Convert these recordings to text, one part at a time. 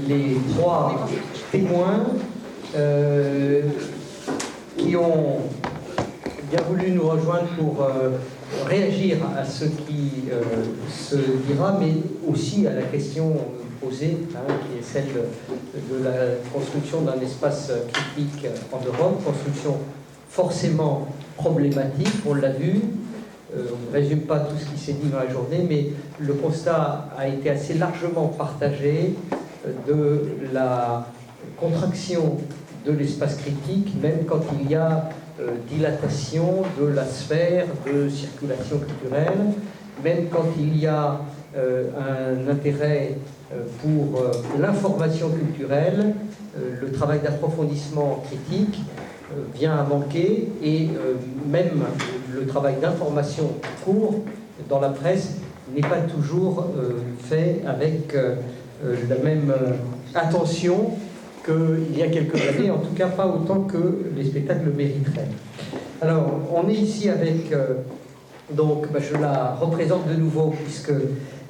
les trois témoins qui ont bien voulu nous rejoindre pour réagir à ce qui se dira, mais aussi à la question posée, qui est celle de la construction d'un espace critique en Europe, construction forcément problématique, on l'a vu. On ne résume pas tout ce qui s'est dit dans la journée, mais le constat a été assez largement partagé de la contraction de l'espace critique, même quand il y a dilatation de la sphère de circulation culturelle, même quand il y a un intérêt pour l'information culturelle, le travail d'approfondissement critique vient à manquer, et même le travail d'information court dans la presse n'est pas toujours fait avec la même attention qu'il y a quelques années, en tout cas pas autant que les spectacles le mériteraient. Alors, on est ici avec, je la représente de nouveau, puisque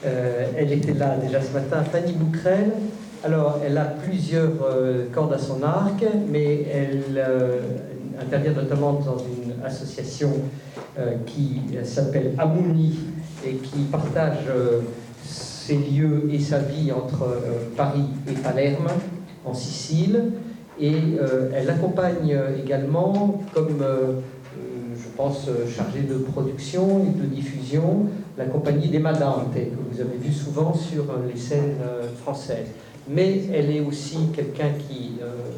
elle était là déjà ce matin, Fanny Bouquerel. Alors, elle a plusieurs cordes à son arc, mais elle intervient notamment dans une association qui s'appelle Amouni et qui partage ses lieux et sa vie entre Paris et Palerme, en Sicile. Et elle accompagne également, comme je pense chargée de production et de diffusion, la compagnie des Madante, que vous avez vu souvent sur les scènes françaises. Mais elle est aussi quelqu'un qui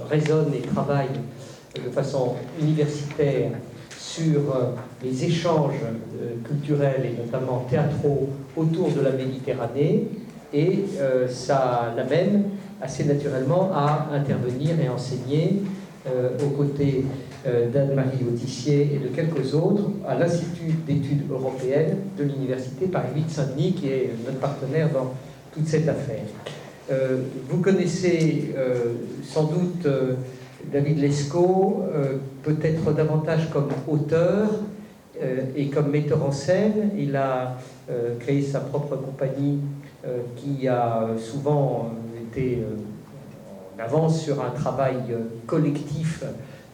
raisonne et travaille de façon universitaire sur les échanges culturels et notamment théâtraux autour de la Méditerranée, et ça l'amène assez naturellement à intervenir et enseigner aux côtés d'Anne-Marie Autissier et de quelques autres à l'Institut d'études européennes de l'Université Paris 8 Saint-Denis, qui est notre partenaire dans toute cette affaire. Vous connaissez sans doute David Lescaut, peut-être davantage comme auteur et comme metteur en scène. Il a créé sa propre compagnie qui a souvent été en avance sur un travail collectif,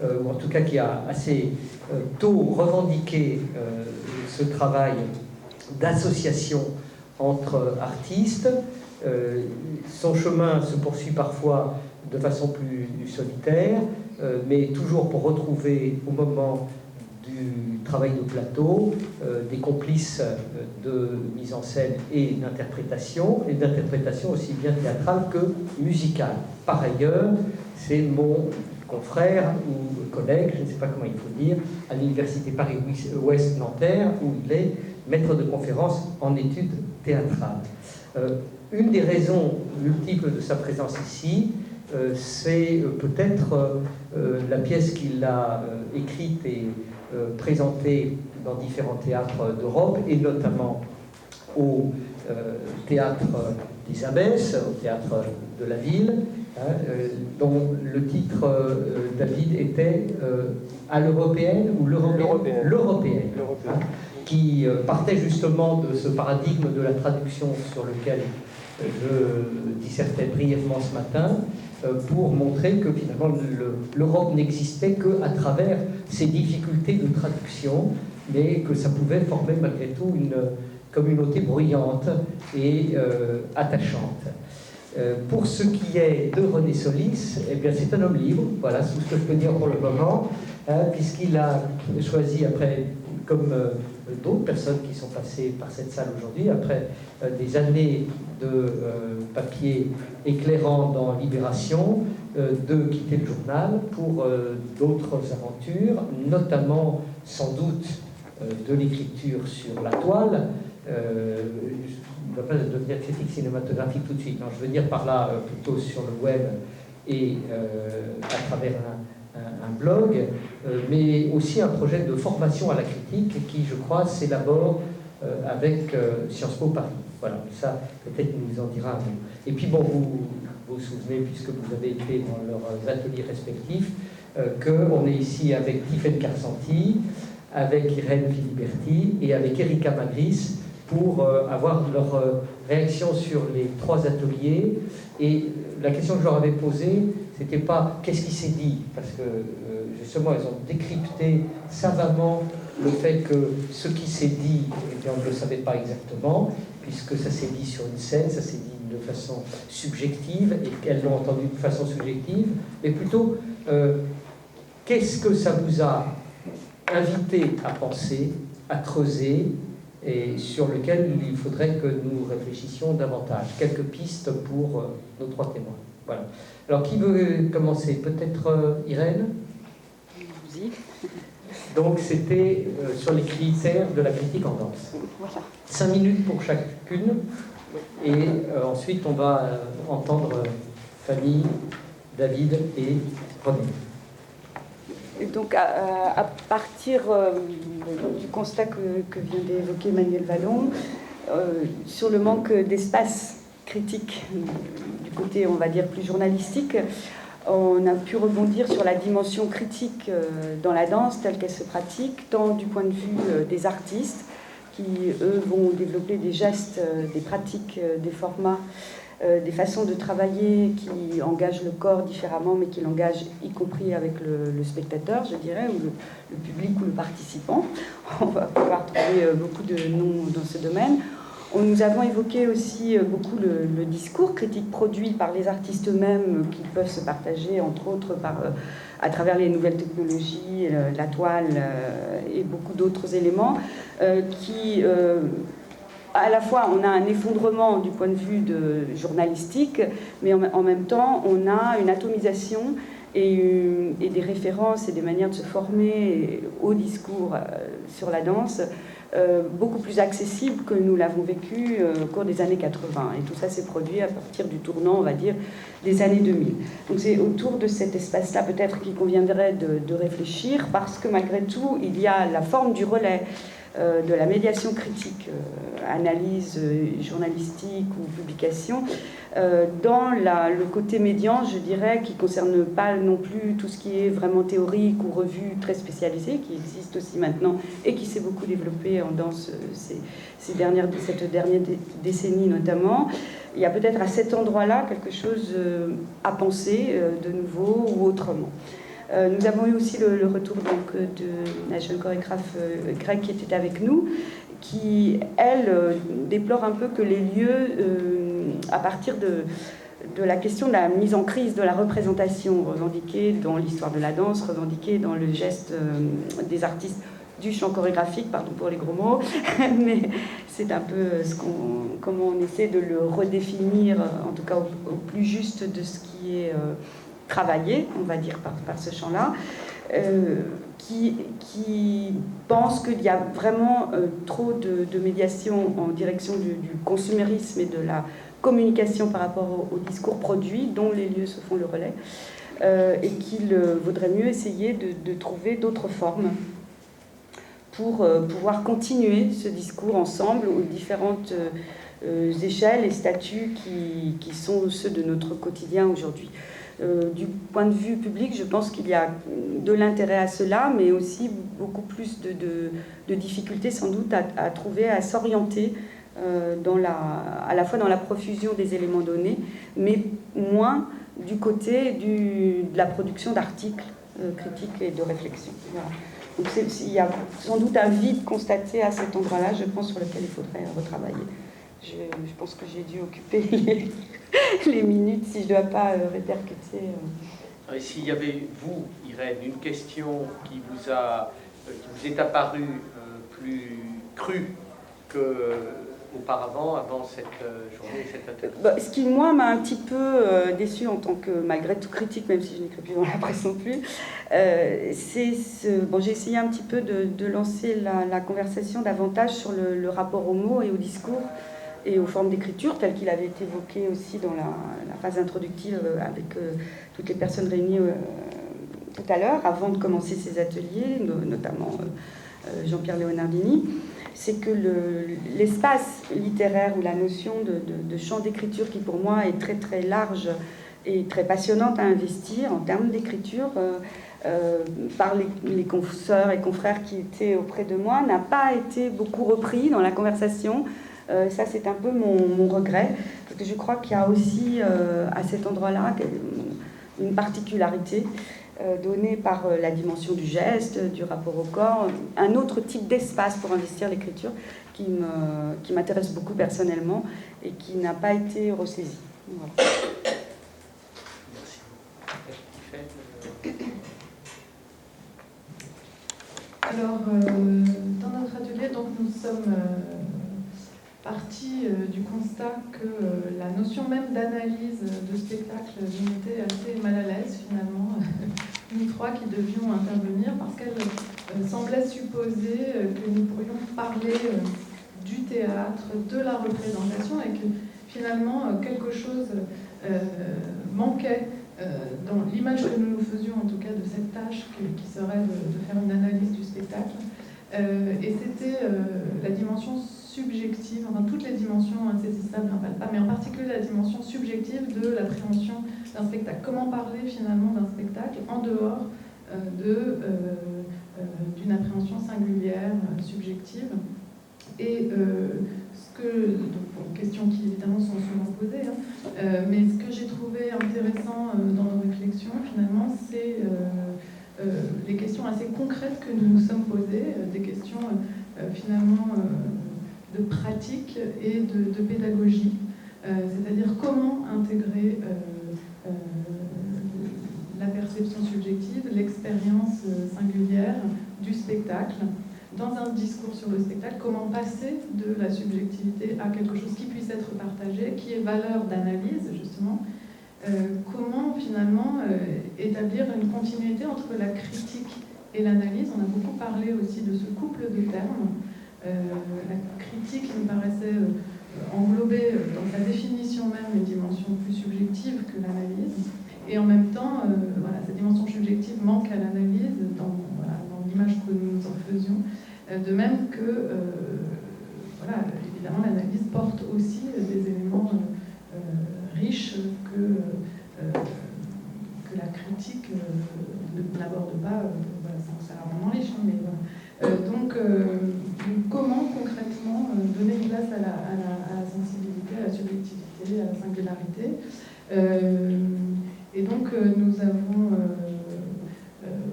ou en tout cas qui a assez tôt revendiqué ce travail d'association entre artistes. Son chemin se poursuit parfois de façon plus solitaire, mais toujours pour retrouver au moment du travail de plateau des complices de mise en scène et d'interprétation aussi bien théâtrale que musicale. Par ailleurs, c'est mon confrère ou collègue, je ne sais pas comment il faut dire, à l'Université Paris-Ouest Nanterre, où il est maître de conférence en études théâtrales. Une des raisons multiples de sa présence ici, c'est peut-être la pièce qu'il a écrite et présentée dans différents théâtres d'Europe, et notamment au théâtre des Abbesses, au théâtre de la ville, dont le titre, David, était à l'européenne ou l'européenne, qui partait justement de ce paradigme de la traduction sur lequel je dissertais brièvement ce matin, pour montrer que finalement l'Europe n'existait qu'à travers ces difficultés de traduction, mais que ça pouvait former malgré tout une communauté bruyante et attachante. Pour ce qui est de René Solis, eh bien c'est un homme libre, voilà tout ce que je peux dire pour le moment, puisqu'il a choisi, après, comme d'autres personnes qui sont passées par cette salle aujourd'hui, après des années de papier éclairant dans Libération, de quitter le journal pour d'autres aventures, notamment sans doute de l'écriture sur la toile. Je ne vais pas devenir critique cinématographique tout de suite, non, je veux dire par là plutôt sur le web et à travers un blog, mais aussi un projet de formation à la critique qui, je crois, s'élabore avec Sciences Po Paris. Voilà, ça, peut-être qu'il nous en dira un mot. Et puis, bon, vous vous souvenez, puisque vous avez été dans leurs ateliers respectifs, qu'on est ici avec Tiffaine Carsanti, avec Irène Filiberti et avec Erika Magris pour avoir leur réaction sur les 3 ateliers. Et la question que je leur avais posée, c'était pas qu'est-ce qui s'est dit, parce que justement, ils ont décrypté savamment le fait que ce qui s'est dit, eh bien, on ne le savait pas exactement, puisque ça s'est dit sur une scène, ça s'est dit de façon subjective, et qu'elles l'ont entendu de façon subjective, mais plutôt, qu'est-ce que ça vous a invité à penser, à creuser, et sur lequel il faudrait que nous réfléchissions davantage. Quelques pistes pour nos 3 témoins. Voilà. Alors, qui veut commencer? Peut-être Irène? Vas-y. Donc, c'était sur les critères de la critique en danse. Voilà. 5 minutes pour chacune, et ensuite, on va entendre Fanny, David et René. Donc, à partir du constat que vient d'évoquer Manuel Vallon, sur le manque d'espace critique du côté, on va dire, plus journalistique, on a pu rebondir sur la dimension critique dans la danse telle qu'elle se pratique, tant du point de vue des artistes, qui, eux, vont développer des gestes, des pratiques, des formats, des façons de travailler qui engagent le corps différemment, mais qui l'engagent y compris avec le spectateur, je dirais, ou le public ou le participant. On va pouvoir trouver beaucoup de noms dans ce domaine. Nous avons évoqué aussi beaucoup le discours critique produit par les artistes eux-mêmes, qui peuvent se partager, entre autres, à travers les nouvelles technologies, la toile et beaucoup d'autres éléments qui... à la fois, on a un effondrement du point de vue journalistique, mais en même temps, on a une atomisation et des références et des manières de se former au discours sur la danse beaucoup plus accessibles que nous l'avons vécu au cours des années 80. Et tout ça s'est produit à partir du tournant, on va dire, des années 2000. Donc c'est autour de cet espace-là peut-être qu'il conviendrait de réfléchir, parce que malgré tout, il y a la forme du relais, de la médiation critique, analyse journalistique ou publication, dans le côté médian, je dirais, qui ne concerne pas non plus tout ce qui est vraiment théorique ou revue très spécialisée, qui existe aussi maintenant et qui s'est beaucoup développé en danse cette dernière décennie notamment. Il y a peut-être à cet endroit-là quelque chose à penser de nouveau ou autrement. Nous avons eu aussi le retour donc, de la jeune chorégraphe grecque qui était avec nous, qui, elle, déplore un peu que les lieux, à partir de la question de la mise en crise de la représentation revendiquée dans l'histoire de la danse, revendiquée dans le geste des artistes du chant chorégraphique, pardon pour les gros mots, mais c'est un peu comment on essaie de le redéfinir, en tout cas au plus juste de ce qui est... travaillé, on va dire, par ce champ-là, qui pense qu'il y a vraiment trop de médiation en direction du consumérisme et de la communication par rapport au discours produit, dont les lieux se font le relais, et qu'il vaudrait mieux essayer de trouver d'autres formes pour pouvoir continuer ce discours ensemble aux différentes échelles et statuts qui sont ceux de notre quotidien aujourd'hui. Du point de vue public, je pense qu'il y a de l'intérêt à cela, mais aussi beaucoup plus de difficultés sans doute à trouver, à s'orienter à la fois dans la profusion des éléments donnés, mais moins du côté de la production d'articles critiques et de réflexion. Voilà. Donc il y a sans doute un vide constaté à cet endroit-là, je pense, sur lequel il faudrait retravailler. Je pense que j'ai dû occuper les minutes si je ne dois pas répercuter. Et s'il y avait, vous, Irène, une question qui vous est apparue plus crue qu'auparavant, avant cette journée, cette atelier? Ce qui, moi, m'a un petit peu déçue en tant que, malgré tout, critique, même si je n'écris plus dans la presse non plus, j'ai essayé un petit peu de lancer la conversation davantage sur le rapport aux mots et au discours, et aux formes d'écriture, telles qu'il avait été évoqué aussi dans la phase introductive avec toutes les personnes réunies tout à l'heure, avant de commencer ces ateliers, notamment Jean-Pierre Leonardini, c'est que l'espace littéraire ou la notion de champ d'écriture, qui pour moi est très très large et très passionnante à investir en termes d'écriture, par les consoeurs et confrères qui étaient auprès de moi n'a pas été beaucoup repris dans la conversation. Ça, c'est un peu mon regret, parce que je crois qu'il y a aussi à cet endroit-là une particularité donnée par la dimension du geste, du rapport au corps, un autre type d'espace pour investir l'écriture qui m'intéresse beaucoup personnellement et qui n'a pas été ressaisi. Voilà. Alors, dans notre atelier, donc, nous sommes partis du constat que la notion même d'analyse de spectacle nous mettait assez mal à l'aise, finalement, nous trois qui devions intervenir, parce qu'elle semblait supposer que nous pourrions parler du théâtre, de la représentation, et que finalement quelque chose manquait dans l'image que nous nous faisions, en tout cas, de cette tâche qui serait de faire une analyse du spectacle. Et c'était la dimension subjective, enfin toutes les dimensions insaisissables, impalpables, mais en particulier la dimension subjective de l'appréhension d'un spectacle. Comment parler finalement d'un spectacle en dehors d'une appréhension singulière, subjective. Et questions qui évidemment sont souvent posées, mais ce que j'ai trouvé intéressant dans nos réflexions finalement, c'est les questions assez concrètes que nous nous sommes posées, des questions finalement de pratique et de pédagogie, c'est-à-dire comment intégrer la perception subjective, l'expérience singulière du spectacle dans un discours sur le spectacle, comment passer de la subjectivité à quelque chose qui puisse être partagé, qui est valeur d'analyse justement, comment finalement établir une continuité entre la critique et l'analyse. On a beaucoup parlé aussi de ce couple de termes. La critique me paraissait englober dans sa définition même une dimension plus subjective que l'analyse, et en même temps, cette dimension subjective manque à l'analyse dans l'image que nous en faisions, de même que, évidemment, l'analyse porte aussi des éléments riches que la critique n'aborde pas, c'est rarement riche, mais voilà. Donc, comment concrètement donner une place à la sensibilité, à la subjectivité, à la singularité, et donc, nous avons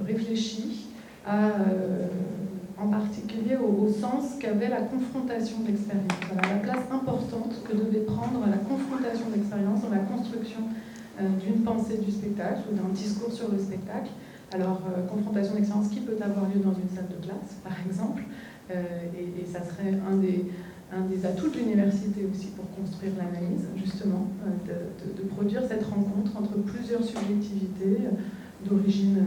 réfléchi en particulier au sens qu'avait la confrontation de l'expérience, la place importante que devait prendre la confrontation de l'expérience dans la construction d'une pensée du spectacle ou d'un discours sur le spectacle. Alors, confrontation d'expérience qui peut avoir lieu dans une salle de classe, par exemple, et ça serait un des atouts de l'université aussi pour construire l'analyse, justement, de produire cette rencontre entre plusieurs subjectivités d'origine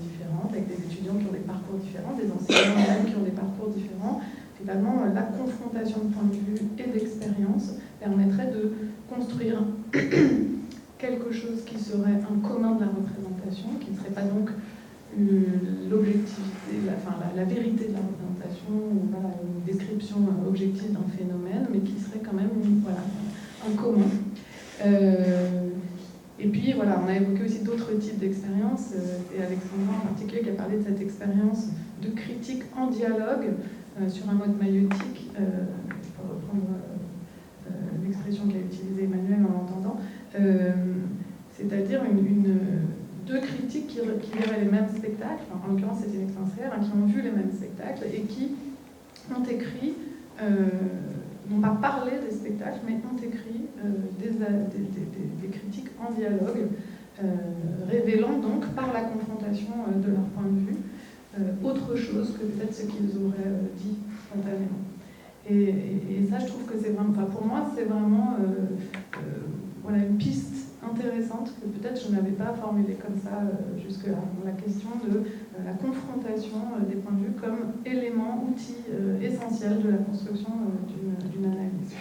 différentes, avec des étudiants qui ont des parcours différents, des enseignants même qui ont des parcours différents. Finalement, la confrontation de points de vue et d'expérience permettrait de construire quelque chose qui serait un commun de la représentation, qui ne serait pas donc l'objectivité, la vérité de la représentation, ou une description objective d'un phénomène, mais qui serait quand même un commun. Et puis voilà, on a évoqué aussi d'autres types d'expériences, et Alexandra en particulier qui a parlé de cette expérience de critique en dialogue sur un mode maïeutique, pour reprendre l'expression qu'a utilisée Emmanuel en l'entendant, c'est-à-dire deux critiques qui verraient les mêmes spectacles, en l'occurrence c'était une expérience réelle, qui ont vu les mêmes spectacles et qui ont écrit, n'ont pas parlé des spectacles, mais ont écrit des critiques en dialogue, révélant donc par la confrontation de leur point de vue autre chose que peut-être ce qu'ils auraient dit spontanément. Et ça, je trouve que c'est vraiment, pour moi, c'est vraiment une piste intéressante que peut-être je n'avais pas formulée comme ça jusque-là. La question de la confrontation des points de vue comme élément, outil essentiel de la construction d'une analyse.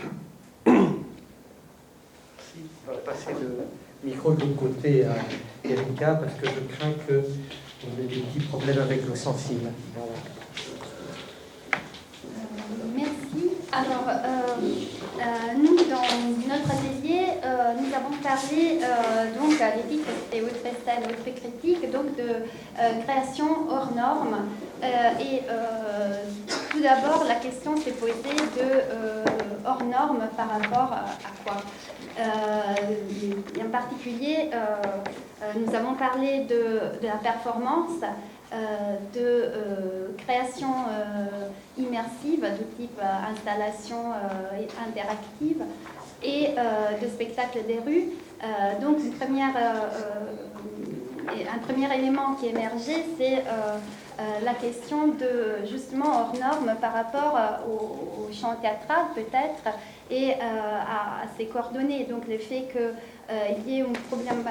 Je vais passer le micro de l'autre côté à Erika parce que je crains qu'on ait des petits problèmes avec le sensible. Voilà. Merci. Alors, nous, dans notre atelier, nous avons parlé, donc, l'épître, c'était Audrey certaines autres critiques, donc de création hors norme. Tout d'abord, la question s'est posée de hors norme par rapport à quoi? En particulier, nous avons parlé de la performance, de création immersive de type installation interactive et de spectacle des rues. Donc un premier élément qui émergeait, c'est la question de justement hors norme par rapport au champ théâtral peut-être et à ses coordonnées. Donc le fait qu'il y ait un problème,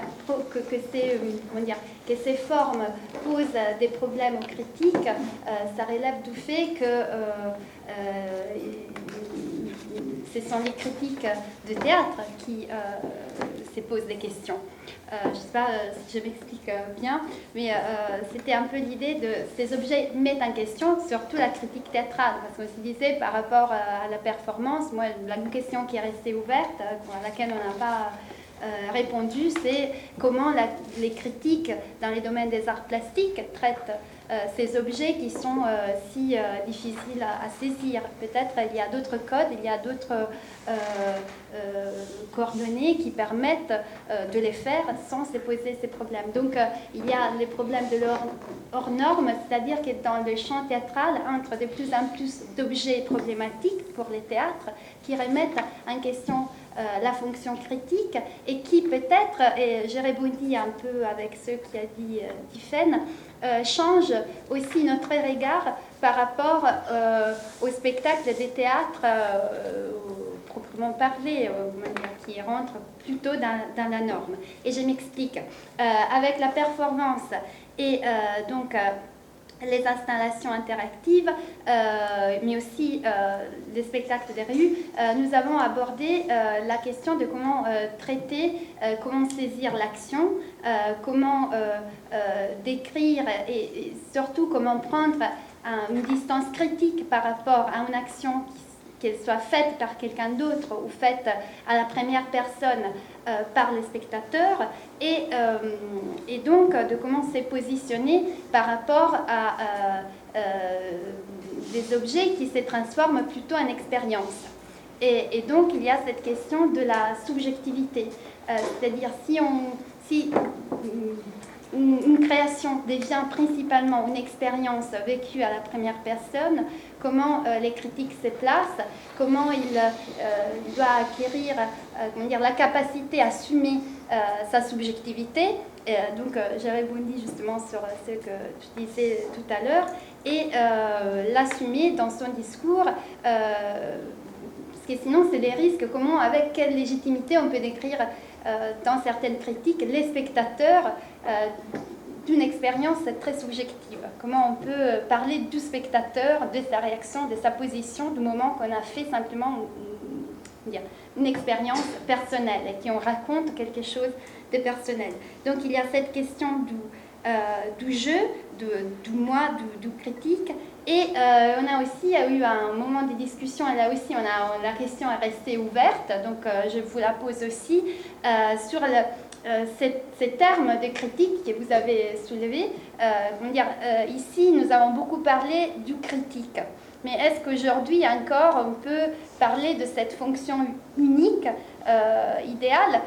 que ces formes posent des problèmes aux critiques, ça relève du fait que ce sont les critiques de théâtre qui se posent des questions. Je ne sais pas si je m'explique bien, mais c'était un peu l'idée de ces objets mettent en question surtout la critique théâtrale, parce qu'on se disait par rapport à la performance, moi la question qui est restée ouverte, à laquelle on n'a pas répondu, c'est comment les critiques dans les domaines des arts plastiques traitent ces objets qui sont si difficiles à saisir. Peut-être il y a d'autres codes, il y a d'autres coordonnées qui permettent de les faire sans se poser ces problèmes. Donc il y a les problèmes de hors normes, c'est-à-dire que dans le champ théâtral entre de plus en plus d'objets problématiques pour les théâtres qui remettent en question la fonction critique et qui peut-être, et j'ai rebondi un peu avec ce qu'a dit Tiffaine, change aussi notre regard par rapport au spectacle des théâtres proprement parlé, qui rentre plutôt dans la norme. Et je m'explique. Avec la performance et donc les installations interactives, mais aussi les spectacles des rues, nous avons abordé la question de comment traiter, comment saisir l'action, comment décrire et surtout comment prendre une distance critique par rapport à une action qu'elle soit faite par quelqu'un d'autre ou faite à la première personne par les spectateurs et donc de comment se positionner par rapport à des objets qui se transforment plutôt en expérience. Et donc il y a cette question de la subjectivité, c'est-à-dire si une création devient principalement une expérience vécue à la première personne, comment les critiques se placent, comment il doit acquérir la capacité à assumer sa subjectivité. Donc j'ai rebondi justement sur ce que tu disais tout à l'heure, et l'assumer dans son discours, parce que sinon c'est les risques, comment, avec quelle légitimité on peut décrire dans certaines critiques les spectateurs d'une expérience très subjective. Comment on peut parler du spectateur, de sa réaction, de sa position, du moment qu'on a fait simplement une expérience personnelle et qu'on raconte quelque chose de personnel. Donc il y a cette question du jeu, du moi, du critique. Et on a aussi eu un moment de discussion, et là aussi la question est restée ouverte, donc je vous la pose aussi, sur ces termes de critique que vous avez soulevés. Ici, nous avons beaucoup parlé du critique. Mais est-ce qu'aujourd'hui encore, on peut parler de cette fonction unique, idéale,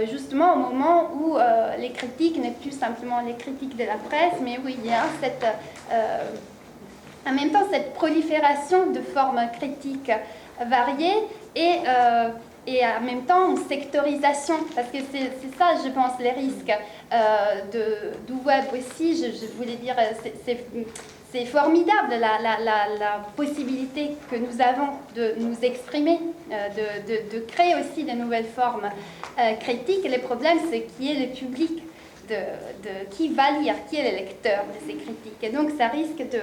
justement au moment où les critiques n'est plus simplement les critiques de la presse, mais où il y a en même temps cette prolifération de formes critiques variées et en même temps une sectorisation, parce que c'est ça, je pense, les risques du web aussi. Je voulais dire, c'est formidable la possibilité que nous avons de nous exprimer, de créer aussi de nouvelles formes critiques. Le problème, c'est qui est le public, qui va lire, qui est le lecteur de ces critiques. Et donc, ça risque de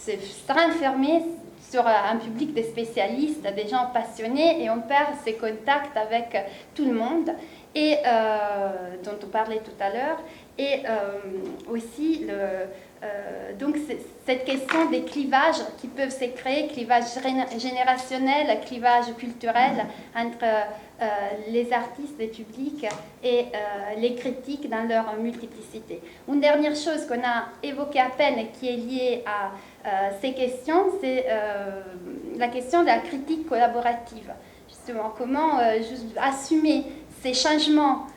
se renfermer sur un public de spécialistes, des gens passionnés, et on perd ses contacts avec tout le monde. et dont on parlait tout à l'heure, et aussi donc cette question des clivages qui peuvent se créer, clivages générationnels, clivages culturels entre les artistes, les publics et les critiques dans leur multiplicité. Une dernière chose qu'on a évoquée à peine et qui est liée à ces questions, c'est la question de la critique collaborative. Justement, comment assumer ces changements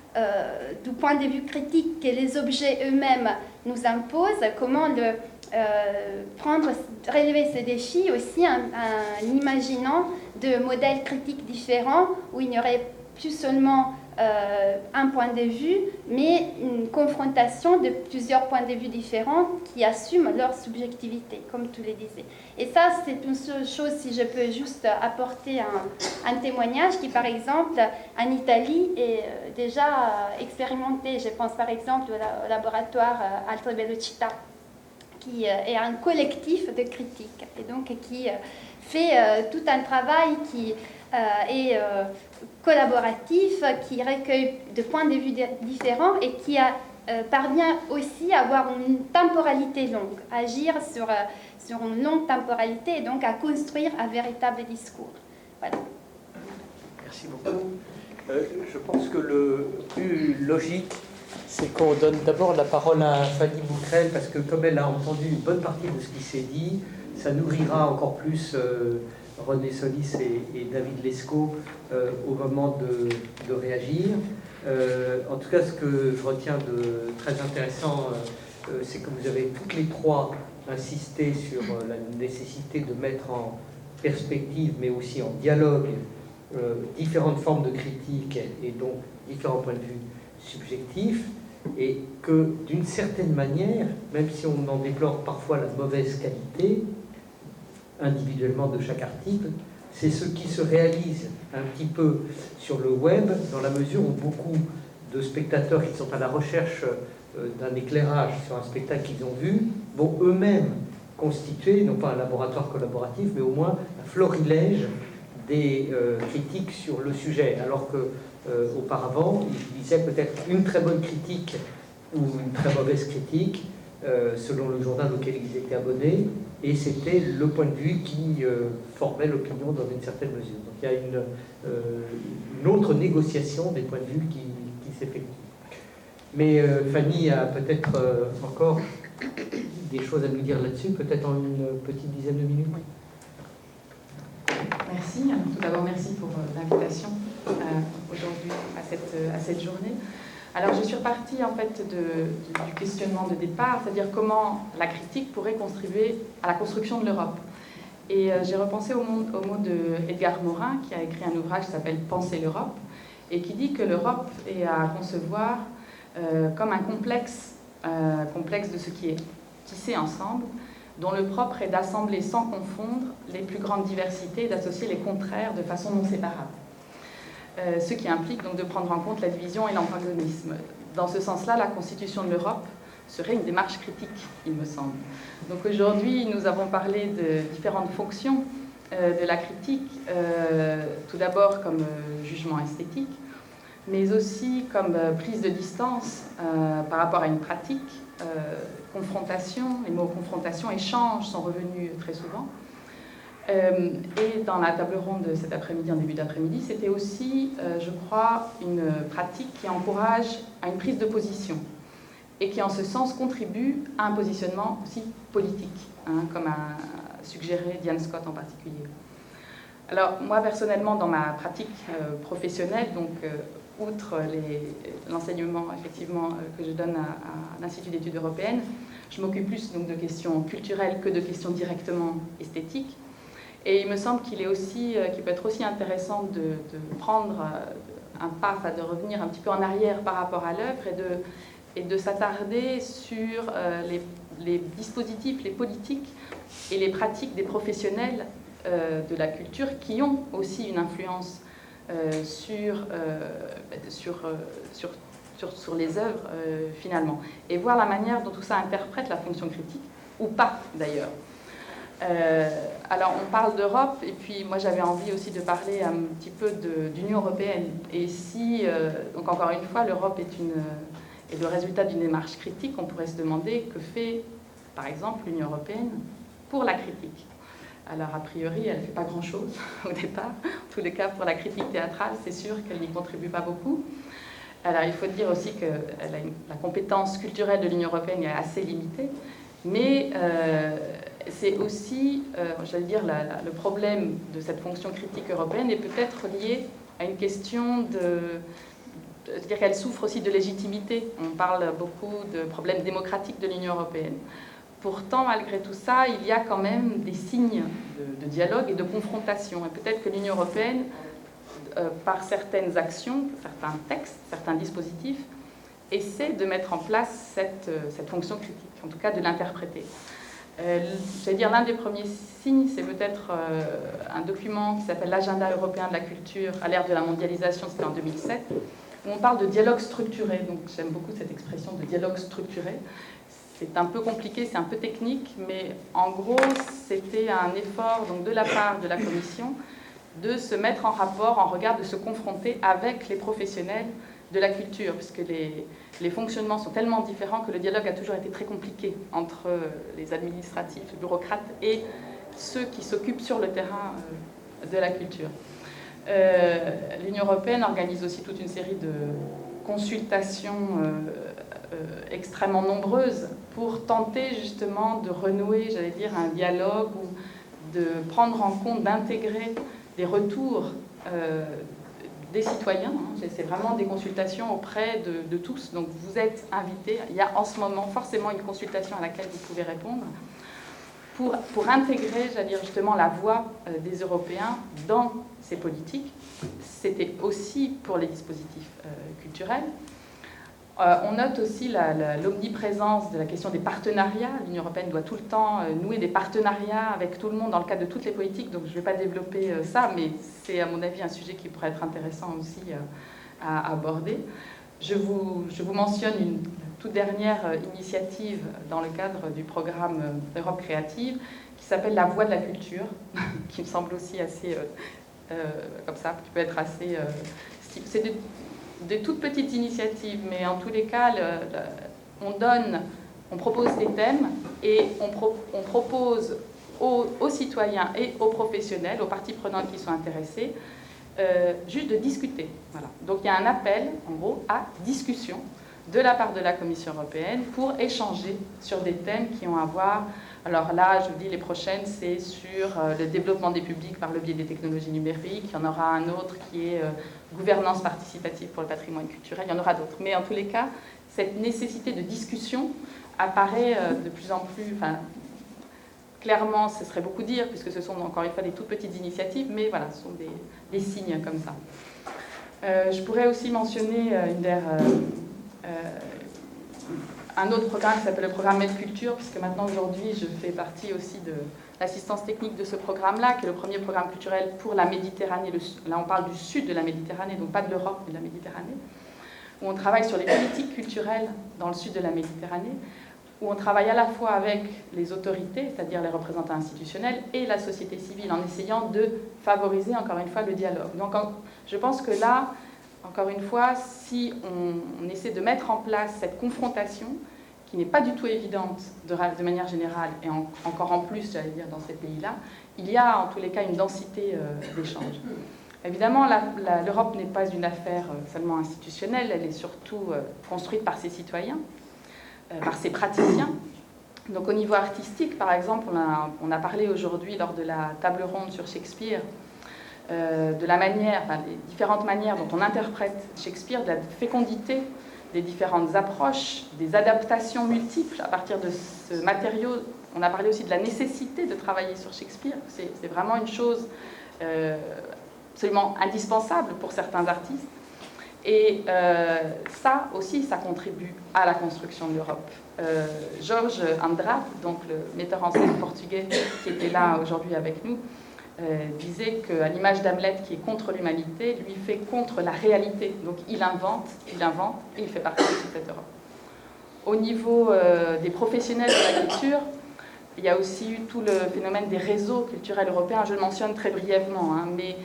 du point de vue critique que les objets eux-mêmes nous imposent, comment relever ces défis aussi en imaginant de modèles critiques différents où il n'y aurait plus seulement un point de vue, mais une confrontation de plusieurs points de vue différents qui assument leur subjectivité, comme tu le disais. Et ça, c'est une seule chose, si je peux juste apporter un témoignage qui, par exemple, en Italie, est déjà expérimenté. Je pense par exemple au laboratoire Alta Velocità, qui est un collectif de critiques, et donc qui fait tout un travail qui est collaboratif, qui recueille de points de vue différents et qui parvient aussi à avoir une temporalité longue, à agir sur une longue temporalité et donc à construire un véritable discours. Voilà. Merci beaucoup. Je pense que le plus logique, c'est qu'on donne d'abord la parole à Fanny Bourrel, parce que comme elle a entendu une bonne partie de ce qui s'est dit, ça nourrira encore plus René Solis et David Lescaut au moment de réagir. En tout cas, ce que je retiens de très intéressant, c'est que vous avez toutes les trois insisté sur la nécessité de mettre en perspective, mais aussi en dialogue, différentes formes de critique et donc différents points de vue subjectifs, et que d'une certaine manière, même si on en déplore parfois la mauvaise qualité individuellement de chaque article, c'est ce qui se réalise un petit peu sur le web, dans la mesure où beaucoup de spectateurs qui sont à la recherche d'un éclairage sur un spectacle qu'ils ont vu vont eux-mêmes constituer, non pas un laboratoire collaboratif, mais au moins un florilège des critiques sur le sujet, alors que auparavant, il disait peut-être une très bonne critique ou une très mauvaise critique, selon le journal auquel ils étaient abonnés, et c'était le point de vue qui formait l'opinion dans une certaine mesure. Donc il y a une autre négociation des points de vue qui s'effectue. Mais Fanny a peut-être encore des choses à nous dire là-dessus, peut-être en une petite dizaine de minutes. Merci. Tout d'abord, merci pour l'invitation aujourd'hui à cette journée. Alors, je suis repartie en fait du questionnement de départ, c'est-à-dire comment la critique pourrait contribuer à la construction de l'Europe. Et j'ai repensé au mot de Edgar Morin, qui a écrit un ouvrage qui s'appelle « Penser l'Europe », et qui dit que l'Europe est à concevoir comme un complexe de ce qui est tissé ensemble, dont le propre est d'assembler sans confondre les plus grandes diversités et d'associer les contraires de façon non séparable. Ce qui implique donc de prendre en compte la division et l'antagonisme. Dans ce sens-là, la constitution de l'Europe serait une démarche critique, il me semble. Donc aujourd'hui, nous avons parlé de différentes fonctions de la critique, tout d'abord comme jugement esthétique, mais aussi comme prise de distance par rapport à une pratique, confrontation. Les mots confrontation, échange sont revenus très souvent. Et dans la table ronde de cet après-midi, en début d'après-midi, c'était aussi, je crois, une pratique qui encourage à une prise de position et qui, en ce sens, contribue à un positionnement aussi politique, comme a suggéré Diane Scott en particulier. Alors, moi, personnellement, dans ma pratique professionnelle, donc outre l'enseignement effectivement que je donne à l'Institut d'études européennes, je m'occupe plus donc de questions culturelles que de questions directement esthétiques. Et il me semble qu'il peut être aussi intéressant de prendre un pas, enfin de revenir un petit peu en arrière par rapport à l'œuvre et de s'attarder sur les dispositifs, les politiques et les pratiques des professionnels de la culture qui ont aussi une influence sur les œuvres finalement, et voir la manière dont tout ça interprète la fonction critique, ou pas d'ailleurs. Alors, on parle d'Europe, et puis moi j'avais envie aussi de parler un petit peu d'Union européenne. Et si, donc encore une fois, l'Europe est le résultat d'une démarche critique, on pourrait se demander que fait, par exemple, l'Union européenne pour la critique. Alors, a priori, elle ne fait pas grand-chose au départ. En tous les cas, pour la critique théâtrale, c'est sûr qu'elle n'y contribue pas beaucoup. Alors, il faut dire aussi que la compétence culturelle de l'Union européenne est assez limitée, mais c'est aussi, j'allais dire, le problème de cette fonction critique européenne est peut-être lié à une question c'est-à-dire qu'elle souffre aussi de légitimité. On parle beaucoup de problèmes démocratiques de l'Union européenne. Pourtant, malgré tout ça, il y a quand même des signes de dialogue et de confrontation. Et peut-être que l'Union européenne, par certaines actions, certains textes, certains dispositifs, essaie de mettre en place cette fonction critique, en tout cas de l'interpréter. J'allais dire, l'un des premiers signes, c'est peut-être un document qui s'appelle l'Agenda européen de la culture à l'ère de la mondialisation, c'était en 2007, où on parle de dialogue structuré. Donc j'aime beaucoup cette expression de dialogue structuré. C'est un peu compliqué, c'est un peu technique, mais en gros, c'était un effort donc, de la part de la Commission de se mettre en rapport, en regard, de se confronter avec les professionnels de la culture, puisque les fonctionnements sont tellement différents que le dialogue a toujours été très compliqué entre les administratifs, les bureaucrates et ceux qui s'occupent sur le terrain de la culture. L'Union européenne organise aussi toute une série de consultations extrêmement nombreuses pour tenter justement de renouer, j'allais dire, un dialogue ou de prendre en compte, d'intégrer des retours des citoyens. C'est vraiment des consultations auprès de tous. Donc vous êtes invités. Il y a en ce moment forcément une consultation à laquelle vous pouvez répondre pour intégrer, j'allais dire justement, la voix des Européens dans ces politiques. C'était aussi pour les dispositifs culturels. On note aussi l'omniprésence de la question des partenariats. L'Union européenne doit tout le temps nouer des partenariats avec tout le monde dans le cadre de toutes les politiques, donc je ne vais pas développer ça, mais c'est à mon avis un sujet qui pourrait être intéressant aussi à aborder. Je vous mentionne une toute dernière initiative dans le cadre du programme Europe créative qui s'appelle La Voix de la culture, qui me semble aussi assez, comme ça, qui peut être assez... c'est de toutes petites initiatives, mais en tous les cas, on propose des thèmes et on propose aux citoyens et aux professionnels, aux parties prenantes qui sont intéressées, juste de discuter. Voilà. Donc il y a un appel, en gros, à discussion de la part de la Commission européenne pour échanger sur des thèmes qui ont à voir... Alors là, je vous dis, les prochaines, c'est sur le développement des publics par le biais des technologies numériques. Il y en aura un autre qui est gouvernance participative pour le patrimoine culturel. Il y en aura d'autres. Mais en tous les cas, cette nécessité de discussion apparaît de plus en plus... Enfin, clairement, ce serait beaucoup dire, puisque ce sont encore une fois des toutes petites initiatives, mais voilà, ce sont des signes comme ça. Je pourrais aussi mentionner un autre programme qui s'appelle le programme Aide Culture, puisque maintenant, aujourd'hui, je fais partie aussi de l'assistance technique de ce programme-là, qui est le premier programme culturel pour la Méditerranée. Là, on parle du sud de la Méditerranée, donc pas de l'Europe, mais de la Méditerranée, où on travaille sur les politiques culturelles dans le sud de la Méditerranée, où on travaille à la fois avec les autorités, c'est-à-dire les représentants institutionnels, et la société civile, en essayant de favoriser, encore une fois, le dialogue. Donc, je pense que là, encore une fois, si on essaie de mettre en place cette confrontation, qui n'est pas du tout évidente de manière générale, et encore en plus, j'allais dire, dans ces pays-là, il y a en tous les cas une densité d'échanges. Évidemment, l'Europe n'est pas une affaire seulement institutionnelle, elle est surtout construite par ses citoyens, par ses praticiens. Donc au niveau artistique, par exemple, on a parlé aujourd'hui lors de la table ronde sur Shakespeare, de la manière, enfin, les différentes manières dont on interprète Shakespeare, de la fécondité des différentes approches, des adaptations multiples à partir de ce matériau. On a parlé aussi de la nécessité de travailler sur Shakespeare. C'est vraiment une chose absolument indispensable pour certains artistes. Et ça aussi, ça contribue à la construction de l'Europe. Jorge Andrade, donc le metteur en scène portugais qui était là aujourd'hui avec nous, disait qu'à l'image d'Hamlet qui est contre l'humanité, lui fait contre la réalité. Donc il invente et il fait partie de cette Europe. Au niveau des professionnels de la culture, il y a aussi eu tout le phénomène des réseaux culturels européens. Je le mentionne très brièvement, hein, mais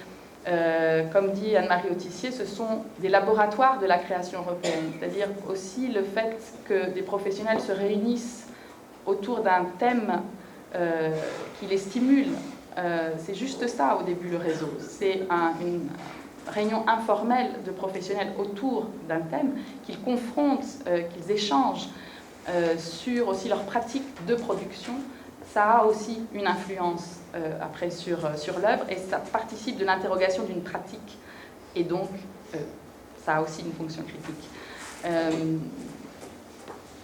comme dit Anne-Marie Autissier, ce sont des laboratoires de la création européenne. C'est-à-dire aussi le fait que des professionnels se réunissent autour d'un thème qui les stimule. C'est juste ça au début le réseau. C'est une réunion informelle de professionnels autour d'un thème qu'ils confrontent, qu'ils échangent sur aussi leurs pratiques de production. Ça a aussi une influence après sur l'œuvre et ça participe de l'interrogation d'une pratique et donc ça a aussi une fonction critique.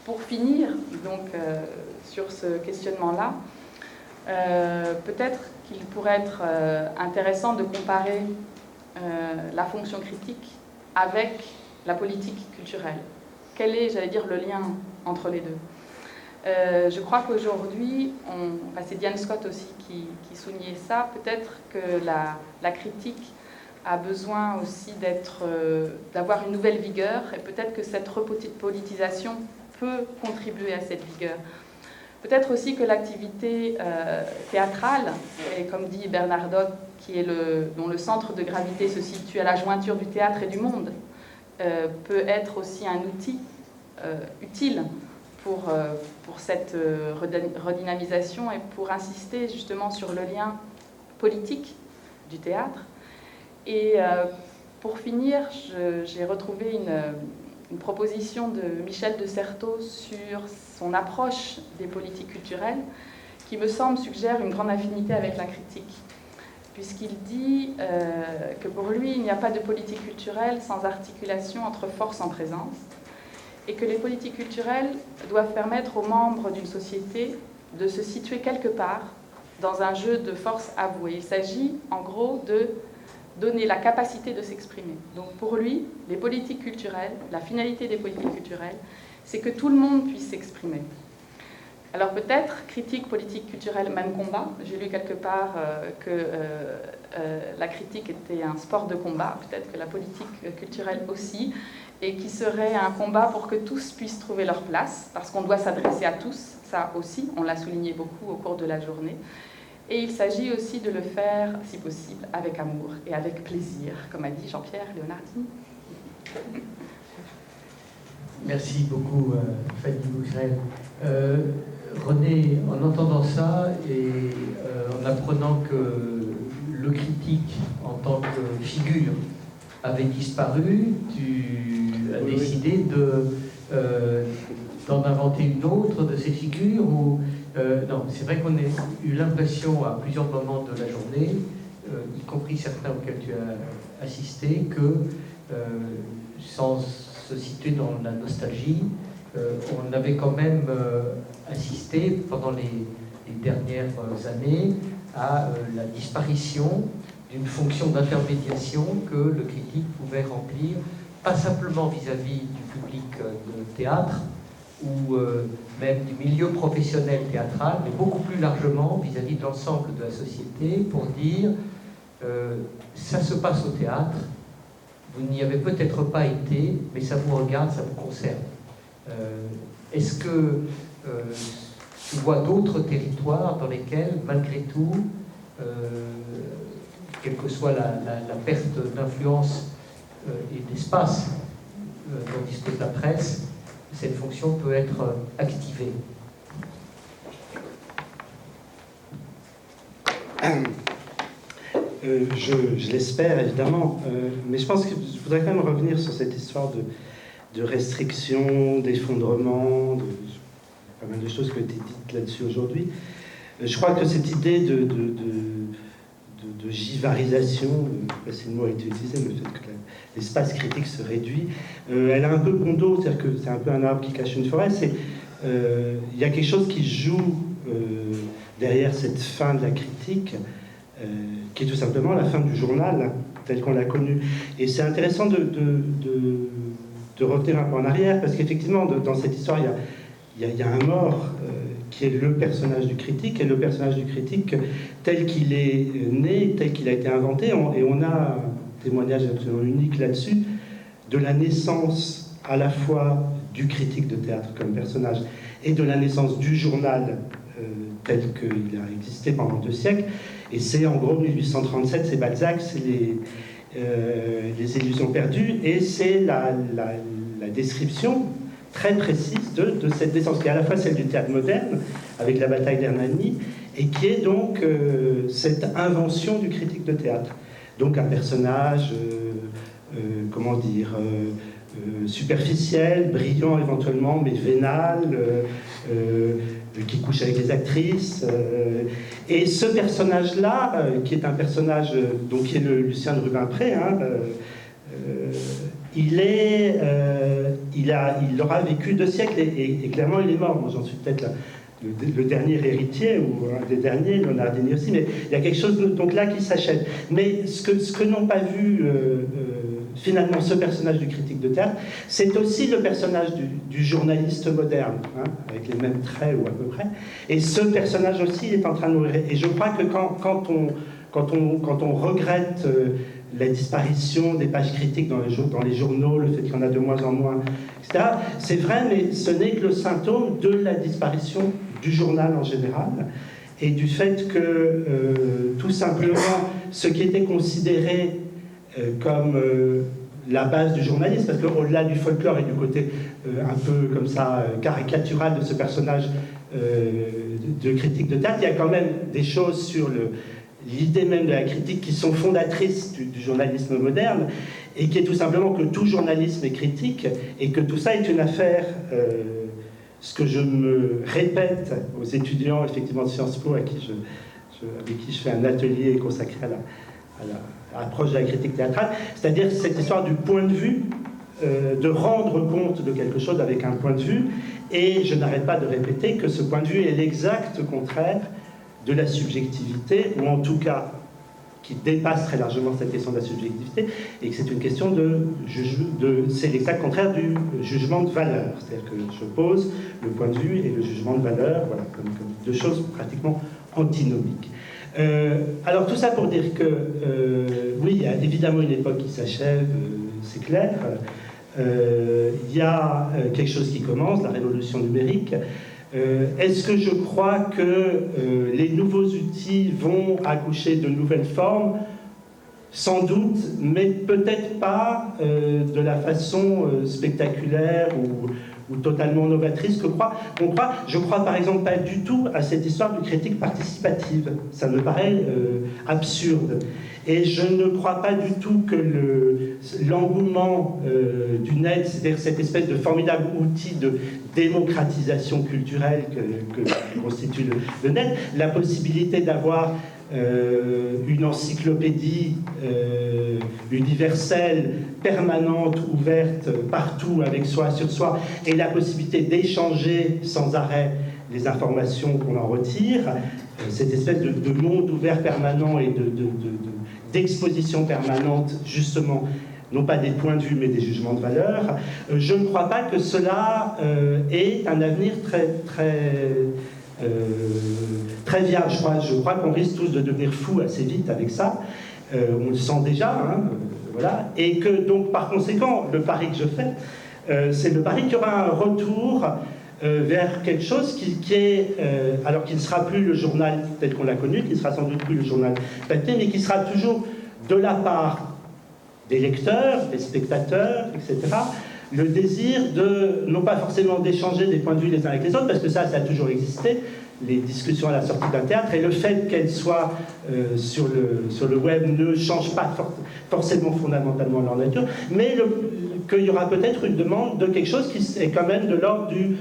Pour finir donc sur ce questionnement-là, peut-être qu'il pourrait être intéressant de comparer la fonction critique avec la politique culturelle. Quel est, j'allais dire, le lien entre les deux ? Je crois qu'aujourd'hui, c'est Diane Scott aussi qui soulignait ça, peut-être que la critique a besoin aussi d'avoir une nouvelle vigueur et peut-être que cette repolitisation peut contribuer à cette vigueur. Peut-être aussi que l'activité théâtrale, et comme dit Bernard Dodt, dont le centre de gravité se situe à la jointure du théâtre et du monde, peut être aussi un outil utile pour cette redynamisation et pour insister justement sur le lien politique du théâtre. Et pour finir, j'ai retrouvé une proposition de Michel de Certeau sur son approche des politiques culturelles qui me semble suggère une grande affinité avec la critique, puisqu'il dit que pour lui, il n'y a pas de politique culturelle sans articulation entre forces en présence, et que les politiques culturelles doivent permettre aux membres d'une société de se situer quelque part dans un jeu de forces avouées. Il s'agit en gros de donner la capacité de s'exprimer. Donc pour lui, les politiques culturelles, la finalité des politiques culturelles, c'est que tout le monde puisse s'exprimer. Alors peut-être, critique, politique, culturelle, même combat. J'ai lu quelque part que la critique était un sport de combat, peut-être que la politique culturelle aussi, et qui serait un combat pour que tous puissent trouver leur place, parce qu'on doit s'adresser à tous, ça aussi, on l'a souligné beaucoup au cours de la journée. Et il s'agit aussi de le faire, si possible, avec amour et avec plaisir, comme a dit Jean-Pierre Leonardini. Merci beaucoup, Fanny Bourrel. René, en entendant ça et en apprenant que le critique, en tant que figure, avait disparu, tu as décidé d'en inventer une autre de ces figures ou, non, c'est vrai qu'on a eu l'impression à plusieurs moments de la journée, y compris certains auxquels tu as assisté, que sans se situer dans la nostalgie, on avait quand même assisté pendant les dernières années à la disparition d'une fonction d'intermédiation que le critique pouvait remplir, pas simplement vis-à-vis du public de théâtre ou même du milieu professionnel théâtral, mais beaucoup plus largement vis-à-vis de l'ensemble de la société pour dire ça se passe au théâtre, vous n'y avez peut-être pas été, mais ça vous regarde, ça vous concerne. Est-ce que tu vois d'autres territoires dans lesquels, malgré tout, quelle que soit la perte d'influence et d'espace dont dispose la presse, cette fonction peut être activée? Je l'espère, évidemment, mais je pense que je voudrais quand même revenir sur cette histoire de restriction, d'effondrement, pas mal de choses qui ont été dites là-dessus aujourd'hui. Je crois que cette idée de givarisation, je ne sais pas si le mot a été utilisé, mais peut-être que l'espace critique se réduit, elle a un peu bon dos, c'est-à-dire que c'est un peu un arbre qui cache une forêt. Il y a quelque chose qui joue derrière cette fin de la critique, qui est tout simplement la fin du journal tel qu'on l'a connu. Et c'est intéressant de revenir un peu en arrière, parce qu'effectivement, dans cette histoire, il y a un mort qui est le personnage du critique, et le personnage du critique tel qu'il est né, tel qu'il a été inventé, et on a un témoignage absolument unique là-dessus, de la naissance à la fois du critique de théâtre comme personnage, et de la naissance du journal tel qu'il a existé pendant 2 siècles. Et c'est en gros 1837, c'est Balzac, c'est les illusions perdues, et c'est la description très précise de cette naissance, qui est à la fois celle du théâtre moderne, avec la bataille d'Hernani, et qui est donc cette invention du critique de théâtre. Donc un personnage, comment dire, superficiel, brillant éventuellement, mais vénal, qui couche avec les actrices. Et ce personnage-là, qui est un personnage, donc qui est le Lucien de Rubempré, hein, il aura vécu 2 siècles et clairement il est mort. Moi j'en suis peut-être le dernier héritier, ou un des derniers, Leonardini aussi, mais il y a quelque chose donc là qui s'achève. Mais ce que n'ont pas vu finalement ce personnage du critique de théâtre, c'est aussi le personnage du journaliste moderne, hein, avec les mêmes traits ou à peu près. Et ce personnage aussi est en train de mourir. Et je crois que quand on regrette la disparition des pages critiques dans les journaux, le fait qu'il y en a de moins en moins, etc., c'est vrai, mais ce n'est que le symptôme de la disparition du journal en général, et du fait que, tout simplement, ce qui était considéré comme la base du journalisme, parce qu'au-delà du folklore et du côté un peu comme ça caricatural de ce personnage de critique de théâtre, il y a quand même des choses sur l'idée même de la critique qui sont fondatrices du journalisme moderne, et qui est tout simplement que tout journalisme est critique, et que tout ça est une affaire, ce que je me répète aux étudiants effectivement de Sciences Po avec qui je fais un atelier consacré à l'approche de la critique théâtrale, c'est-à-dire cette histoire du point de vue, de rendre compte de quelque chose avec un point de vue, et je n'arrête pas de répéter que ce point de vue est l'exact contraire de la subjectivité, ou en tout cas qui dépasse très largement cette question de la subjectivité, et que c'est une question c'est l'exact contraire du jugement de valeur. C'est-à-dire que je pose le point de vue et le jugement de valeur, voilà, comme 2 choses pratiquement antinomiques. Alors tout ça pour dire que, oui, il y a évidemment une époque qui s'achève, c'est clair. Il y a quelque chose qui commence, la révolution numérique. Est-ce que je crois que les nouveaux outils vont accoucher de nouvelles formes? Sans doute, mais peut-être pas de la façon spectaculaire ou totalement novatrice que on croit. Je crois par exemple pas du tout à cette histoire de critique participative. Ça me paraît absurde. Et je ne crois pas du tout que l'engouement du net, c'est-à-dire cette espèce de formidable outil de démocratisation culturelle que constitue le net, la possibilité d'avoir une encyclopédie universelle, permanente, ouverte partout avec soi sur soi, et la possibilité d'échanger sans arrêt les informations qu'on en retire, cette espèce de monde ouvert permanent et d'exposition permanente, justement, non pas des points de vue mais des jugements de valeur, je ne crois pas que cela ait un avenir très viable. Je crois qu'on risque tous de devenir fous assez vite avec ça. On le sent déjà, hein, voilà. Et que donc, par conséquent, le pari que je fais, c'est le pari qu'il y aura un retour vers quelque chose qui est, alors qui ne sera plus le journal tel qu'on l'a connu, qui ne sera sans doute plus le journal papier, mais qui sera toujours de la part des lecteurs, des spectateurs, etc., le désir non pas forcément d'échanger des points de vue les uns avec les autres, parce que ça a toujours existé, les discussions à la sortie d'un théâtre, et le fait qu'elles soient sur le web ne change pas forcément fondamentalement leur nature, mais qu'il y aura peut-être une demande de quelque chose qui est quand même de l'ordre du...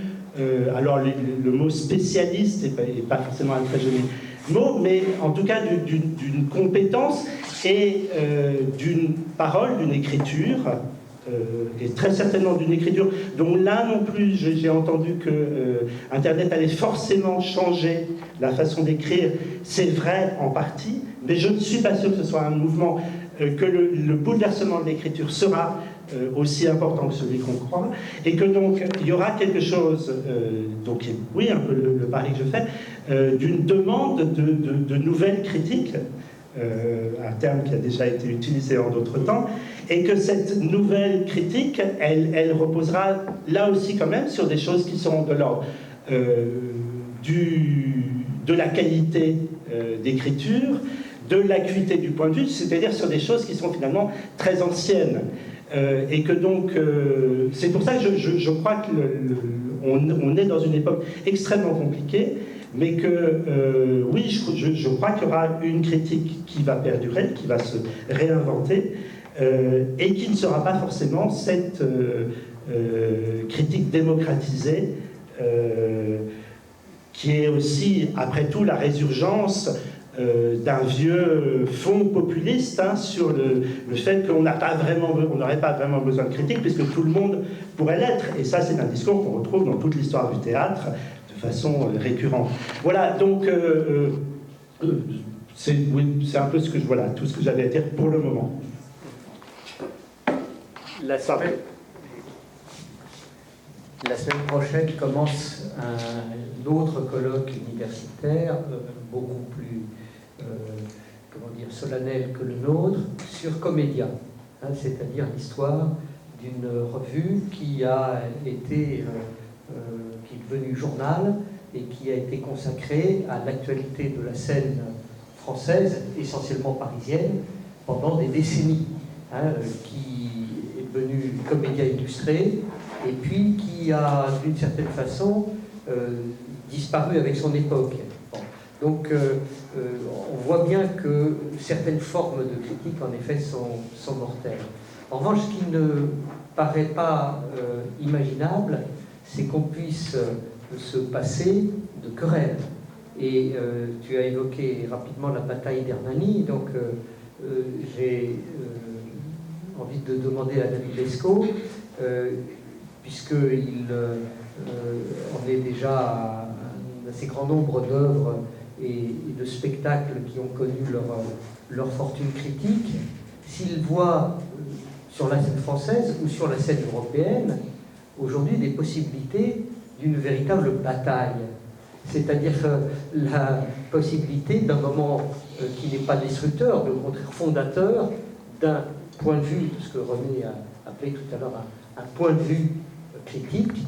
alors le mot spécialiste n'est pas forcément un très joli mot, mais en tout cas d'une compétence et d'une parole, d'une écriture, et très certainement d'une écriture dont là non plus j'ai entendu que Internet allait forcément changer la façon d'écrire. C'est vrai en partie, mais je ne suis pas sûr que ce soit un mouvement, que le bouleversement de l'écriture sera aussi important que celui qu'on croit, et que donc il y aura quelque chose, donc oui, un peu le pari que je fais, d'une demande de nouvelles critiques, un terme qui a déjà été utilisé en d'autres temps, et que cette nouvelle critique, elle reposera là aussi quand même sur des choses qui seront de l'ordre de la qualité d'écriture, de l'acuité du point de vue, c'est-à-dire sur des choses qui sont finalement très anciennes. Et que donc, c'est pour ça que je crois qu'on est dans une époque extrêmement compliquée, mais que, oui, je crois qu'il y aura une critique qui va perdurer, qui va se réinventer, et qui ne sera pas forcément cette critique démocratisée, qui est aussi, après tout, la résurgence d'un vieux fond populiste sur le fait qu'on n'aurait pas vraiment besoin de critique, puisque tout le monde pourrait l'être. Et ça, c'est un discours qu'on retrouve dans toute l'histoire du théâtre de façon récurrente. Voilà, donc c'est un peu tout ce que j'avais à dire pour le moment. La semaine prochaine commence un autre colloque universitaire, beaucoup plus solennel que le nôtre, sur Comédia, c'est-à-dire l'histoire d'une revue qui est devenue journal et qui a été consacrée à l'actualité de la scène française, essentiellement parisienne, pendant des décennies, qui est devenue Comédia illustrée, et puis qui a, d'une certaine façon, disparu avec son époque. Bon. Donc, on voit bien que certaines formes de critique, en effet, sont mortelles. En revanche, ce qui ne paraît pas imaginable, c'est qu'on puisse se passer de querelles. Et tu as évoqué rapidement la bataille d'Hernani, donc j'ai envie de demander à David Lescaut, puisqu'il en est déjà à un assez grand nombre d'œuvres et de spectacles qui ont connu leur fortune critique, s'il voit sur la scène française ou sur la scène européenne aujourd'hui des possibilités d'une véritable bataille, c'est-à-dire la possibilité d'un moment qui n'est pas destructeur, mais au contraire fondateur d'un point de vue, ce que René a appelé tout à l'heure un point de vue critique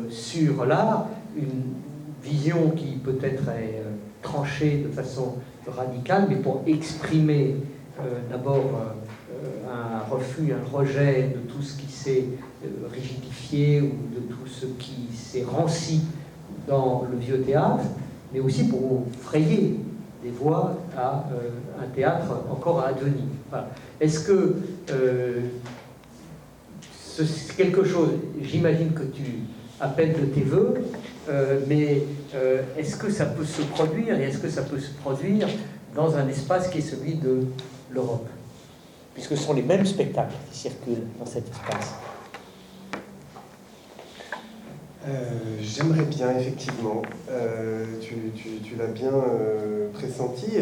sur l'art, une vision qui peut-être est tranchée de façon radicale, mais pour exprimer d'abord un refus, un rejet de tout ce qui s'est rigidifié ou de tout ce qui s'est ranci dans le vieux théâtre, mais aussi pour frayer des voies à un théâtre encore à advenir. Voilà. Est-ce que c'est quelque chose, j'imagine que tu appelles de tes voeux, mais est-ce que ça peut se produire, et est-ce que ça peut se produire dans un espace qui est celui de l'Europe, puisque ce sont les mêmes spectacles qui circulent dans cet espace? J'aimerais bien, effectivement. Tu l'as bien pressenti.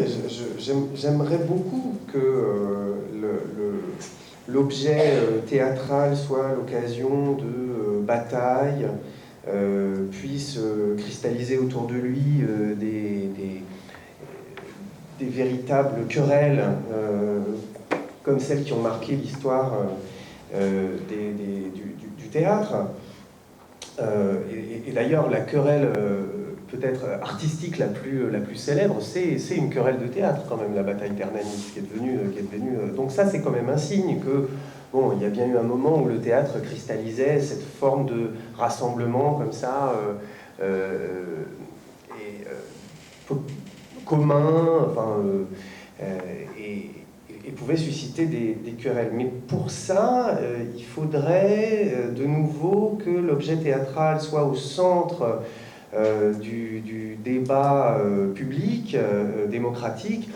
J'aimerais beaucoup que l'objet théâtral soit l'occasion de batailles, puisse cristalliser autour de lui des véritables querelles, comme celles qui ont marqué l'histoire du théâtre. Et d'ailleurs, la querelle peut-être artistique la plus célèbre, c'est une querelle de théâtre quand même, la bataille d'Hernani, qui est devenue. Donc ça, c'est quand même un signe que bon, il y a bien eu un moment où le théâtre cristallisait cette forme de rassemblement comme ça, commun, et pouvait susciter des querelles. Mais pour ça, il faudrait de nouveau que l'objet théâtral soit au centre du débat public, démocratique.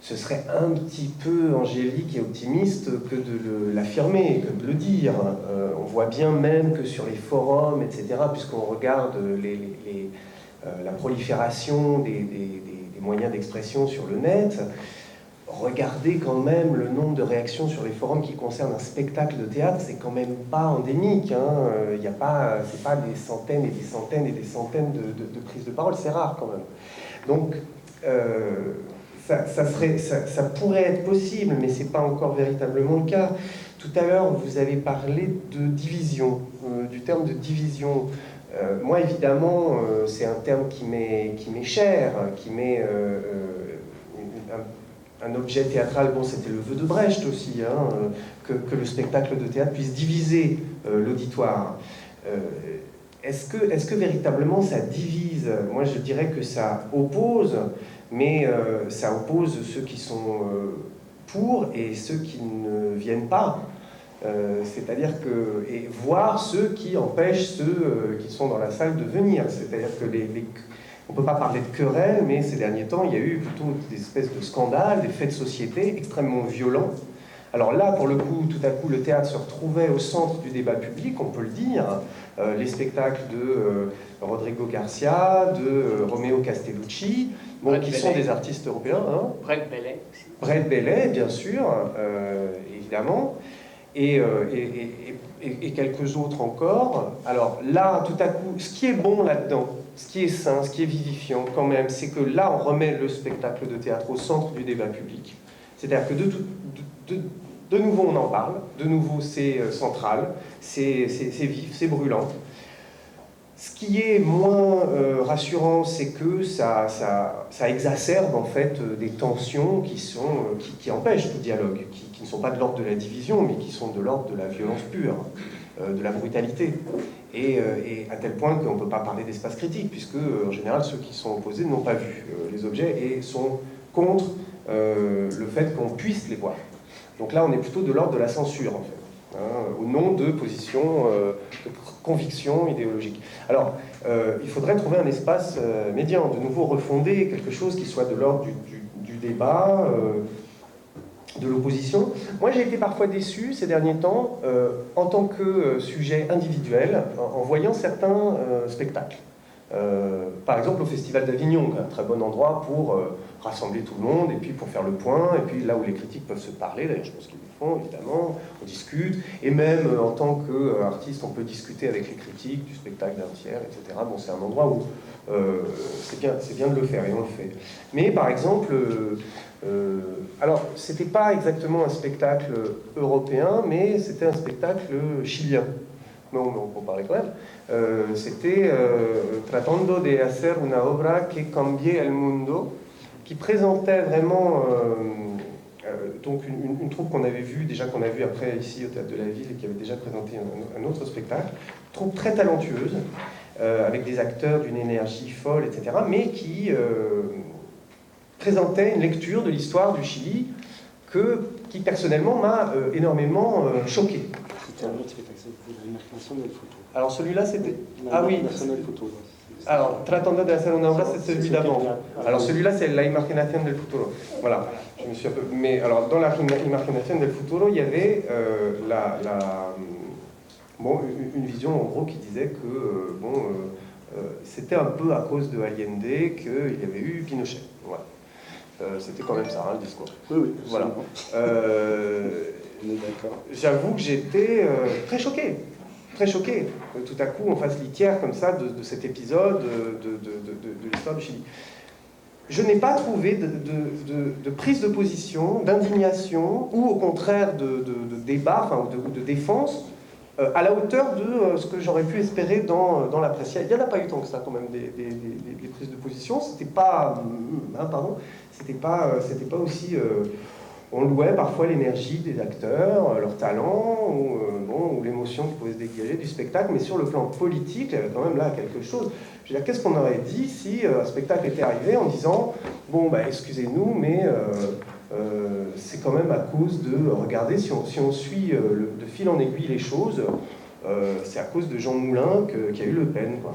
Ce serait un petit peu angélique et optimiste que de l'affirmer, que de le dire. On voit bien même que sur les forums, etc., puisqu'on regarde la prolifération des moyens d'expression sur le net, regardez quand même le nombre de réactions sur les forums qui concernent un spectacle de théâtre, c'est quand même pas endémique. C'est pas des centaines et des centaines et des centaines de prises de parole, c'est rare quand même. Donc, ça pourrait être possible, mais c'est pas encore véritablement le cas. Tout à l'heure, vous avez parlé de division, du terme de division. Moi, évidemment, c'est un terme qui m'est cher, qui m'est un objet théâtral. Bon, c'était le vœu de Brecht aussi, hein, que le spectacle de théâtre puisse diviser l'auditoire. Est-ce que véritablement ça divise? Moi, je dirais que ça oppose, mais ça oppose ceux qui sont pour et ceux qui ne viennent pas. C'est-à-dire que, et voir ceux qui empêchent ceux qui sont dans la salle de venir. C'est-à-dire que on ne peut pas parler de querelle, mais ces derniers temps, il y a eu plutôt des espèces de scandales, des faits de société extrêmement violents. Alors là, pour le coup, tout à coup, le théâtre se retrouvait au centre du débat public, on peut le dire. Les spectacles de Rodrigo Garcia, de Romeo Castellucci, bon, qui sont des artistes européens. Hein. Brett Belay aussi. Brett Belay, bien sûr, évidemment. Et quelques autres encore. Alors là, tout à coup, ce qui est bon là-dedans, ce qui est sain, ce qui est vivifiant quand même, c'est que là, on remet le spectacle de théâtre au centre du débat public. C'est-à-dire que de nouveau, on en parle, de nouveau, c'est central, c'est vif, c'est brûlant. Ce qui est moins rassurant, c'est que ça exacerbe en fait des tensions qui empêchent tout dialogue, qui ne sont pas de l'ordre de la division, mais qui sont de l'ordre de la violence pure, de la brutalité. Et à tel point qu'on ne peut pas parler d'espace critique, puisque en général ceux qui sont opposés n'ont pas vu les objets et sont contre le fait qu'on puisse les voir. Donc là, on est plutôt de l'ordre de la censure, en fait, hein, au nom de positions, de convictions idéologiques. Alors, il faudrait trouver un espace médian, de nouveau refonder quelque chose qui soit de l'ordre du débat, de l'opposition. Moi, j'ai été parfois déçu ces derniers temps, en tant que sujet individuel, en voyant certains spectacles. Par exemple, au Festival d'Avignon, un très bon endroit pour rassembler tout le monde, et puis pour faire le point, et puis là où les critiques peuvent se parler, d'ailleurs je pense qu'ils le font, évidemment, on discute, et même en tant qu'artiste, on peut discuter avec les critiques du spectacle d'un tiers, etc. Bon, c'est un endroit où c'est bien de le faire, et on le fait. Mais par exemple, alors, c'était pas exactement un spectacle européen, mais c'était un spectacle chilien. Mais on peut en parler quand même. C'était Tratando de hacer una obra que cambie el mundo, qui présentait vraiment donc une troupe qu'on avait vue, déjà qu'on a vue après ici au Théâtre de la Ville, et qui avait déjà présenté un autre spectacle, troupe très talentueuse, avec des acteurs d'une énergie folle, etc., mais qui présentait une lecture de l'histoire du Chili qui personnellement m'a énormément choqué. C'était un autre spectacle, c'était l'Imaginación del Futuro. Alors celui-là, c'était... Ah oui. Alors, Tratando de hacer una obra, c'est celui d'avant. Alors celui-là, c'est La Imaginación del Futuro. Voilà. Je me suis un peu... Mais alors, dans La Imaginación del Futuro, il y avait une vision, en gros, qui disait que c'était un peu à cause de Allende qu'il y avait eu Pinochet. Voilà. C'était quand même ça, hein, le discours. Oui, voilà. On est d'accord. J'avoue que j'étais très choqué. Très choqué, tout à coup on fasse litière comme ça de cet épisode de l'histoire du Chili. Je n'ai pas trouvé de prise de position, d'indignation, ou au contraire de débat, enfin, ou de défense, à la hauteur de ce que j'aurais pu espérer dans la presse. Il n'y en a pas eu tant que ça quand même, des prises de position. C'était pas... c'était pas aussi... on louait parfois l'énergie des acteurs, leur talent, ou l'émotion qui pouvait se dégager du spectacle, mais sur le plan politique, il y avait quand même là quelque chose. Je veux dire, qu'est-ce qu'on aurait dit si un spectacle était arrivé en disant « Bon, excusez-nous, mais c'est quand même à cause de... Regardez, si on suit de fil en aiguille les choses, c'est à cause de Jean Moulin qu'il y a eu Le Pen, quoi. »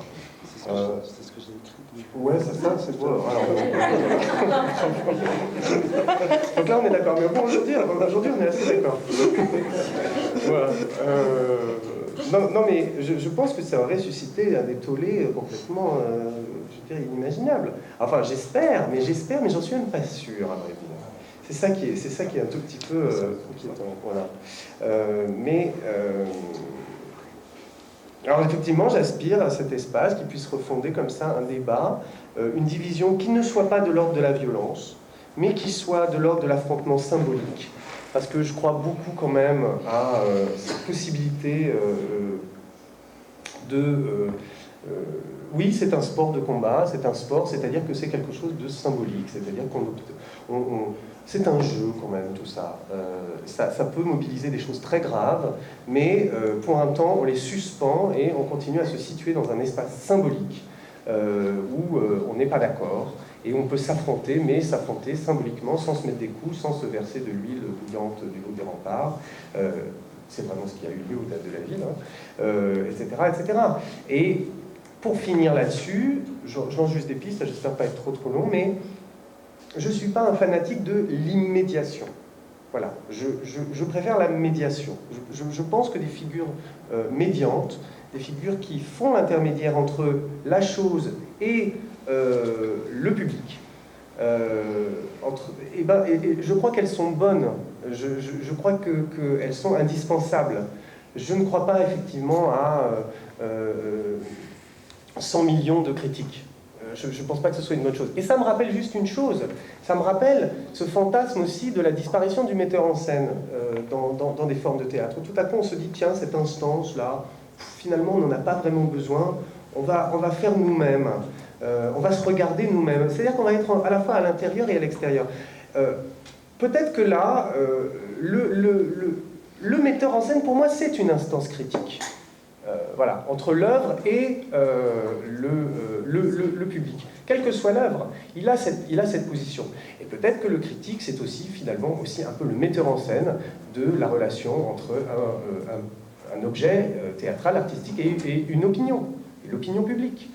C'est ce que j'ai écrit. Ouais, c'est ça, c'est toi. Donc là, on est d'accord. Mais bon, aujourd'hui, on est assez d'accord. Voilà. Non, mais je pense que ça aurait suscité un tollé complètement, je dirais, inimaginable. Enfin, j'espère, mais j'en suis même pas sûr, à vrai dire. C'est ça qui est un tout petit peu inquiétant. Voilà. Alors effectivement, j'aspire à cet espace qui puisse refonder comme ça un débat, une division qui ne soit pas de l'ordre de la violence, mais qui soit de l'ordre de l'affrontement symbolique. Parce que je crois beaucoup quand même à cette possibilité oui, c'est un sport de combat, c'est un sport, c'est-à-dire que c'est quelque chose de symbolique, c'est-à-dire c'est un jeu quand même, tout ça. Ça peut mobiliser des choses très graves, mais pour un temps, on les suspend et on continue à se situer dans un espace symbolique où on n'est pas d'accord et on peut s'affronter, mais s'affronter symboliquement, sans se mettre des coups, sans se verser de l'huile bouillante du haut des remparts. C'est vraiment ce qui a eu lieu au-delà de la ville, etc., etc. Et pour finir là-dessus, je lance juste des pistes, j'espère pas être trop long, mais je ne suis pas un fanatique de l'immédiation. Voilà, je préfère la médiation. Je pense que des figures médiantes, des figures qui font l'intermédiaire entre la chose et le public, je crois qu'elles sont bonnes, je crois qu'elles sont indispensables. Je ne crois pas effectivement à 100 millions de critiques. Je ne pense pas que ce soit une bonne chose. Et ça me rappelle juste une chose, ça me rappelle ce fantasme aussi de la disparition du metteur en scène dans des formes de théâtre. Tout à coup on se dit, tiens, cette instance-là, finalement on n'en a pas vraiment besoin, on va faire nous-mêmes, on va se regarder nous-mêmes. C'est-à-dire qu'on va être à la fois à l'intérieur et à l'extérieur. Peut-être que là, le metteur en scène, pour moi, c'est une instance critique. Voilà, entre l'œuvre et le public. Quelle que soit l'œuvre, il a cette position. Et peut-être que le critique, c'est aussi, finalement, aussi un peu le metteur en scène de la relation entre un objet théâtral, artistique et une opinion, et l'opinion publique.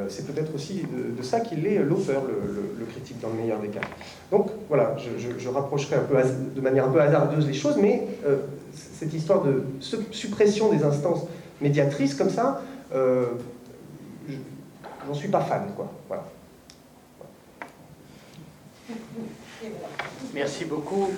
C'est peut-être aussi de ça qu'il est l'auteur, le critique, dans le meilleur des cas. Donc, voilà, je rapprocherai un peu de manière un peu hasardeuse les choses, mais cette histoire de suppression des instances médiatrice comme ça, j'en suis pas fan, quoi. Voilà. Merci beaucoup.